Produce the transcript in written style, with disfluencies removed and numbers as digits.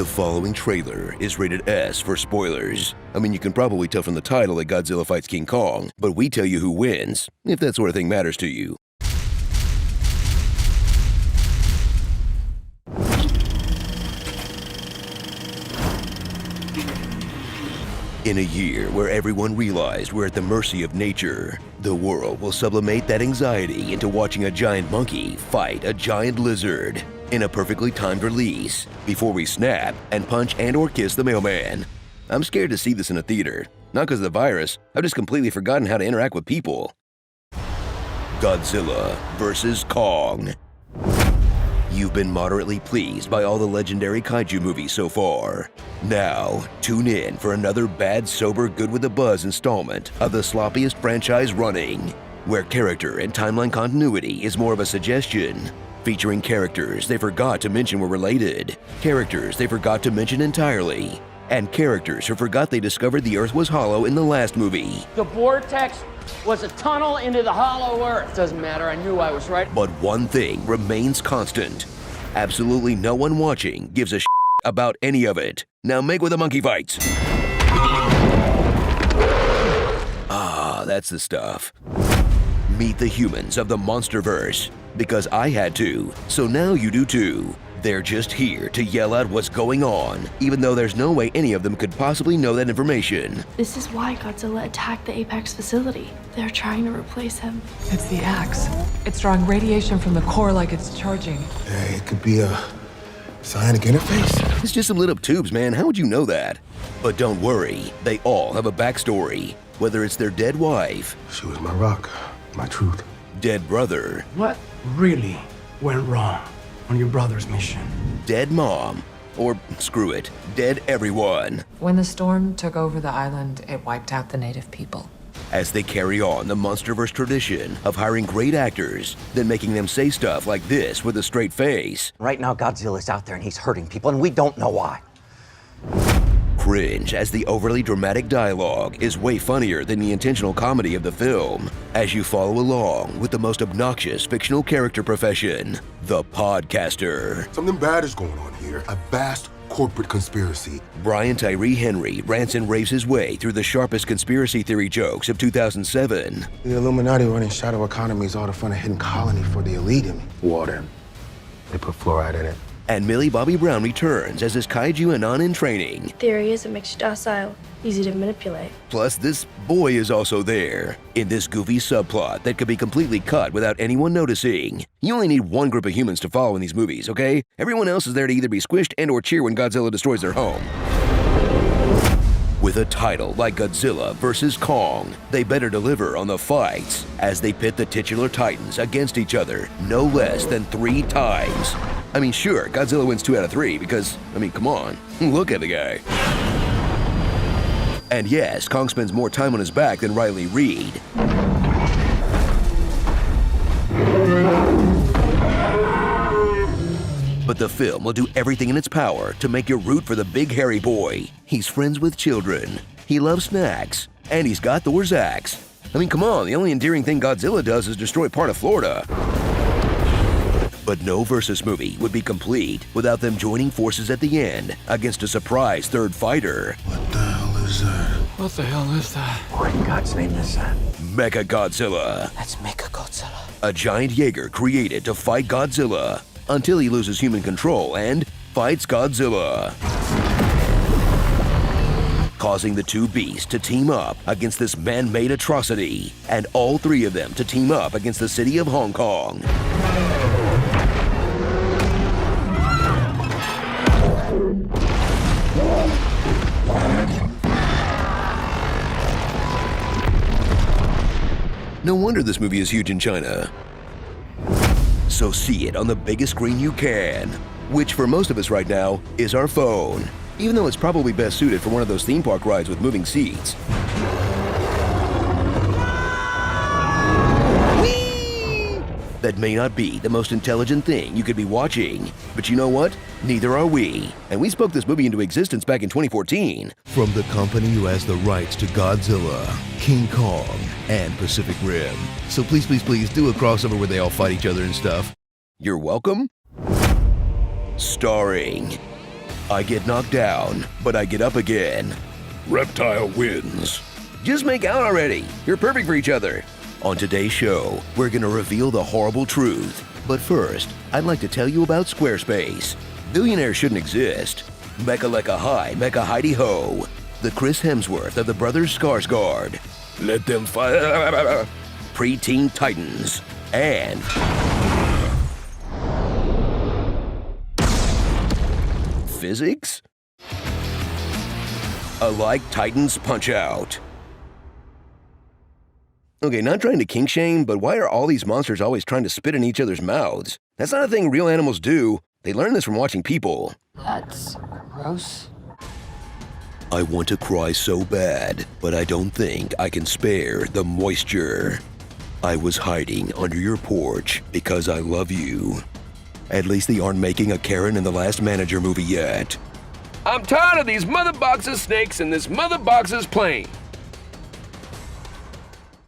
The following trailer is rated S for spoilers. I mean, you can probably tell from the title that Godzilla fights King Kong, but we tell you who wins, if that sort of thing matters to you. In a year where everyone realized we're at the mercy of nature, the world will sublimate that anxiety into watching a giant monkey fight a giant lizard in a perfectly timed release before we snap and punch and or kiss the mailman. I'm scared to see this in a theater. Not because of the virus, I've just completely forgotten how to interact with people. Godzilla vs. Kong. You've been moderately pleased by all the legendary kaiju movies so far. Now, tune in for another bad, sober, good with a buzz installment of the sloppiest franchise running, where character and timeline continuity is more of a suggestion, featuring characters they forgot to mention were related, characters they forgot to mention entirely, and characters who forgot they discovered the Earth was hollow in the last movie. The vortex was a tunnel into the hollow Earth. Doesn't matter, I knew I was right. But one thing remains constant. Absolutely no one watching gives a about any of it. Now make with the monkey fights. Ah, that's the stuff. Meet the humans of the Monsterverse, because I had to, so now you do too. They're just here to yell out what's going on, even though there's no way any of them could possibly know that information. This is why Godzilla attacked the Apex facility. They're trying to replace him. It's the axe. It's drawing radiation from the core like it's charging. Hey, it could be a psionic interface. It's just some lit up tubes, man. How would you know that? But don't worry, they all have a backstory. Whether it's their dead wife, She was my rock, my truth. dead brother, What really went wrong on your brother's mission? dead mom, or screw it, dead everyone, When the storm took over the island, it wiped out the native people. as they carry on the Monsterverse tradition of hiring great actors, then making them say stuff like this with a straight face. Right now, Godzilla's out there and he's hurting people, and we don't know why. Cringe as the overly dramatic dialogue is way funnier than the intentional comedy of the film, as you follow along with the most obnoxious fictional character profession, the podcaster. Something bad is going on here. A vast corporate conspiracy. Brian Tyree Henry rants and raves his way through the sharpest conspiracy theory jokes of 2007. The Illuminati running shadow economies all to fund a hidden colony for the elite in water. They put fluoride in it. And Millie Bobby Brown returns as his kaiju anon in training. Theory is it makes you docile, easy to manipulate. Plus, this boy is also there, in this goofy subplot that could be completely cut without anyone noticing. You only need one group of humans to follow in these movies, okay? Everyone else is there to either be squished and or cheer when Godzilla destroys their home. With a title like Godzilla vs. Kong, they better deliver on the fights as they pit the titular titans against each other no less than 3 times. I mean, sure, Godzilla wins 2 out of 3 because, I mean, come on, look at the guy. And yes, Kong spends more time on his back than Riley Reid. But the film will do everything in its power to make you root for the big hairy boy. He's friends with children, he loves snacks, and he's got Thor's axe. I mean, come on, the only endearing thing Godzilla does is destroy part of Florida. But no Versus movie would be complete without them joining forces at the end against a surprise third fighter. What the hell is that? What the hell is that? What in God's name is that? Mecha Godzilla, That's Mechagodzilla. a giant Jaeger created to fight Godzilla until he loses human control and fights Godzilla, causing the two beasts to team up against this man-made atrocity, and all 3 of them to team up against the city of Hong Kong. No wonder this movie is huge in China. So see it on the biggest screen you can, which for most of us right now is our phone, even though it's probably best suited for one of those theme park rides with moving seats. That may not be the most intelligent thing you could be watching, but you know what? Neither are we. And we spoke this movie into existence back in 2014. From the company who has the rights to Godzilla, King Kong, and Pacific Rim. So please, please, please do a crossover where they all fight each other and stuff. You're welcome. Starring I get knocked down, but I get up again. Reptile wins. Just make out already. You're perfect for each other. On today's show, we're gonna reveal the horrible truth. But first, I'd like to tell you about Squarespace. Billionaires shouldn't exist. Mecha Lecca Hi, Mecha Heidi Ho. The Chris Hemsworth of the Brothers Skarsgård. Let them fight. Preteen Titans. And physics? Alike Titans Punch-Out. Okay, not trying to kink shame, but why are all these monsters always trying to spit in each other's mouths? That's not a thing real animals do. They learn this from watching people. That's gross. I want to cry so bad, but I don't think I can spare the moisture. I was hiding under your porch because I love you. At least they aren't making a Karen in the Last Manager movie yet. I'm tired of these mother boxes snakes and this mother boxes plane.